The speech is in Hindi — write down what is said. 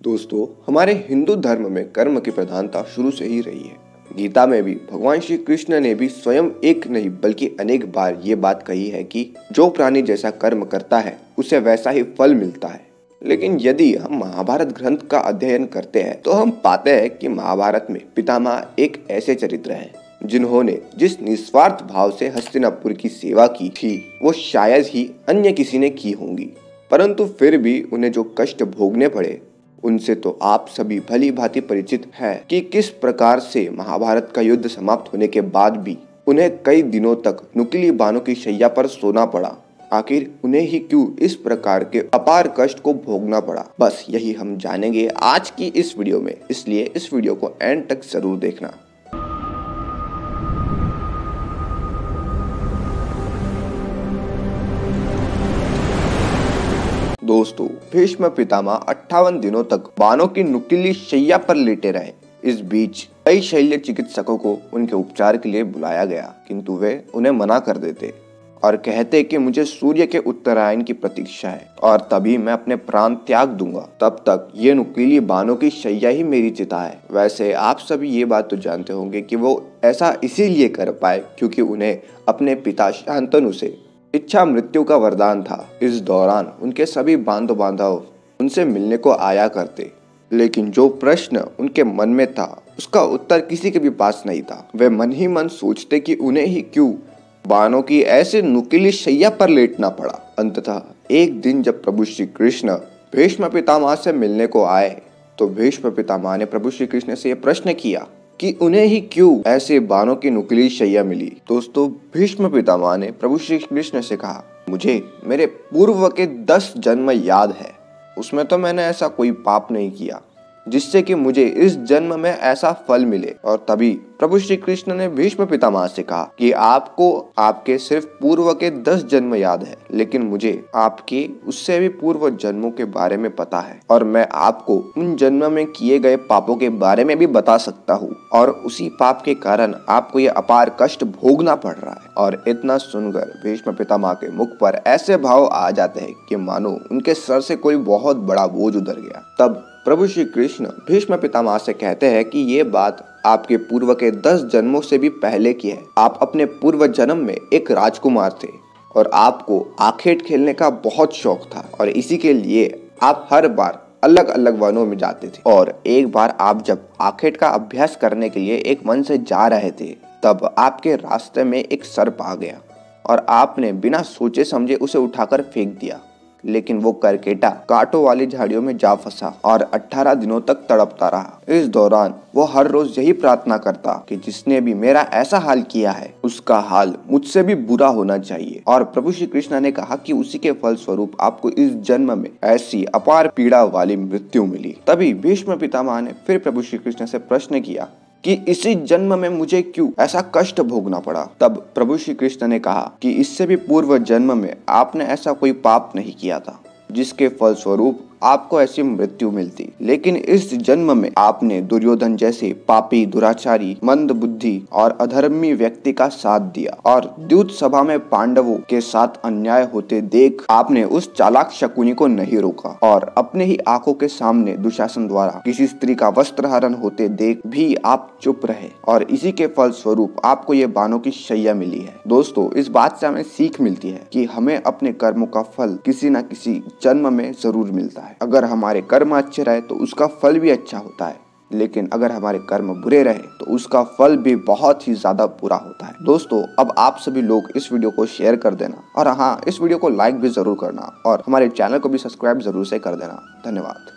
दोस्तों, हमारे हिंदू धर्म में कर्म की प्रधानता शुरू से ही रही है। गीता में भी भगवान श्री कृष्ण ने भी स्वयं एक नहीं बल्कि अनेक बार ये बात कही है कि जो प्राणी जैसा कर्म करता है उसे वैसा ही फल मिलता है। लेकिन यदि हम महाभारत ग्रंथ का अध्ययन करते हैं तो हम पाते हैं कि महाभारत में पितामह एक ऐसे चरित्र हैं जिन्होंने जिस निस्वार्थ भाव से हस्तिनापुर की सेवा की थी वो शायद ही अन्य किसी ने की होंगी, परंतु फिर भी उन्हें जो कष्ट भोगने पड़े उनसे तो आप सभी भली भांति परिचित हैं कि किस प्रकार से महाभारत का युद्ध समाप्त होने के बाद भी उन्हें कई दिनों तक नुकीली बाणों की शैया पर सोना पड़ा। आखिर उन्हें ही क्यों इस प्रकार के अपार कष्ट को भोगना पड़ा, बस यही हम जानेंगे आज की इस वीडियो में, इसलिए इस वीडियो को एंड तक जरूर देखना। दोस्तों, भीष्म पितामह 58 दिनों तक बाणों की नुकीली शैया पर लेटे रहे। इस बीच कई शल्य चिकित्सकों को उनके उपचार के लिए बुलाया गया, किंतु वे उन्हें मना कर देते और कहते कि मुझे सूर्य के उत्तरायण की प्रतीक्षा है और तभी मैं अपने प्राण त्याग दूंगा। तब तक ये नुकीली बाणों की शैया ही मेरी चिता है। वैसे आप सभी ये बात तो जानते होंगे कि वो ऐसा इसीलिए कर पाए क्योंकि उन्हें अपने पिता शांतनु से इच्छा मृत्यु का वरदान था। इस दौरान उनके सभी बांधव बांधव उनसे मिलने को आया करते, लेकिन जो प्रश्न उनके मन में था उसका उत्तर किसी के भी पास नहीं था। वे मन ही मन सोचते कि उन्हें ही क्यों बाणों की ऐसे नुकीली शैया पर लेटना पड़ा। अंततः एक दिन जब प्रभु श्री कृष्ण भीष्म पितामह से मिलने को आए तो भीष्म पितामह ने प्रभु श्री कृष्ण से यह प्रश्न किया कि उन्हें ही क्यों ऐसे बाणों की नुकीली शैया मिली। दोस्तों, भीष्म पितामह ने प्रभु श्री कृष्ण से कहा, मुझे मेरे पूर्व के 10 जन्म याद है, उसमें तो मैंने ऐसा कोई पाप नहीं किया जिससे कि मुझे इस जन्म में ऐसा फल मिले। और तभी प्रभु श्री कृष्ण ने भीष्म पितामह से कहा कि आपको आपके सिर्फ पूर्व के 10 जन्म याद है, लेकिन मुझे आपके उससे भी पूर्व जन्मों के बारे में पता है और मैं आपको उन जन्म में किए गए पापों के बारे में भी बता सकता हूँ और उसी पाप के कारण आपको ये अपार कष्ट भोगना पड़ रहा है। और इतना सुनकर भीष्म पितामह के मुख पर ऐसे भाव आ जाते हैं कि मानो उनके सर से कोई बहुत बड़ा बोझ उतर गया। तब प्रभु श्री कृष्ण भीष्म पितामह से कहते हैं कि ये बात आपके पूर्व के 10 जन्मों से भी पहले की है। आप अपने पूर्व जन्म में एक राजकुमार थे और आपको आखेट खेलने का बहुत शौक था और इसी के लिए आप हर बार अलग अलग वनों में जाते थे। और एक बार आप जब आखेट का अभ्यास करने के लिए एक वन से जा रहे थे तब आपके रास्ते में एक सर्प आ गया और आपने बिना सोचे समझे उसे उठाकर फेंक दिया, लेकिन वो करकेटा कांटों वाली झाड़ियों में जा फंसा और 18 दिनों तक तड़पता रहा। इस दौरान वो हर रोज यही प्रार्थना करता कि जिसने भी मेरा ऐसा हाल किया है उसका हाल मुझसे भी बुरा होना चाहिए। और प्रभु श्री कृष्ण ने कहा कि उसी के फल स्वरूप आपको इस जन्म में ऐसी अपार पीड़ा वाली मृत्यु मिली। तभी भीष्म पितामह ने फिर प्रभु श्री कृष्ण से प्रश्न किया कि इसी जन्म में मुझे क्यों ऐसा कष्ट भोगना पड़ा। तब प्रभु श्री कृष्ण ने कहा कि इससे भी पूर्व जन्म में आपने ऐसा कोई पाप नहीं किया था जिसके फल स्वरूप आपको ऐसी मृत्यु मिलती, लेकिन इस जन्म में आपने दुर्योधन जैसे पापी, दुराचारी, मंद बुद्धि और अधर्मी व्यक्ति का साथ दिया और द्यूत सभा में पांडवों के साथ अन्याय होते देख आपने उस चालाक शकुनी को नहीं रोका और अपने ही आंखों के सामने दुशासन द्वारा किसी स्त्री का वस्त्र हरण होते देख भी आप चुप रहे और इसी के फल स्वरूप आपको ये बाणों की शैया मिली है। दोस्तों, इस बात से हमें सीख मिलती है कि हमें अपने कर्मों का फल किसी न किसी जन्म में जरूर मिलता है। अगर हमारे कर्म अच्छे रहे तो उसका फल भी अच्छा होता है, लेकिन अगर हमारे कर्म बुरे रहे तो उसका फल भी बहुत ही ज्यादा बुरा होता है। दोस्तों, अब आप सभी लोग इस वीडियो को शेयर कर देना और हाँ, इस वीडियो को लाइक भी जरूर करना और हमारे चैनल को भी सब्सक्राइब जरूर से कर देना। धन्यवाद।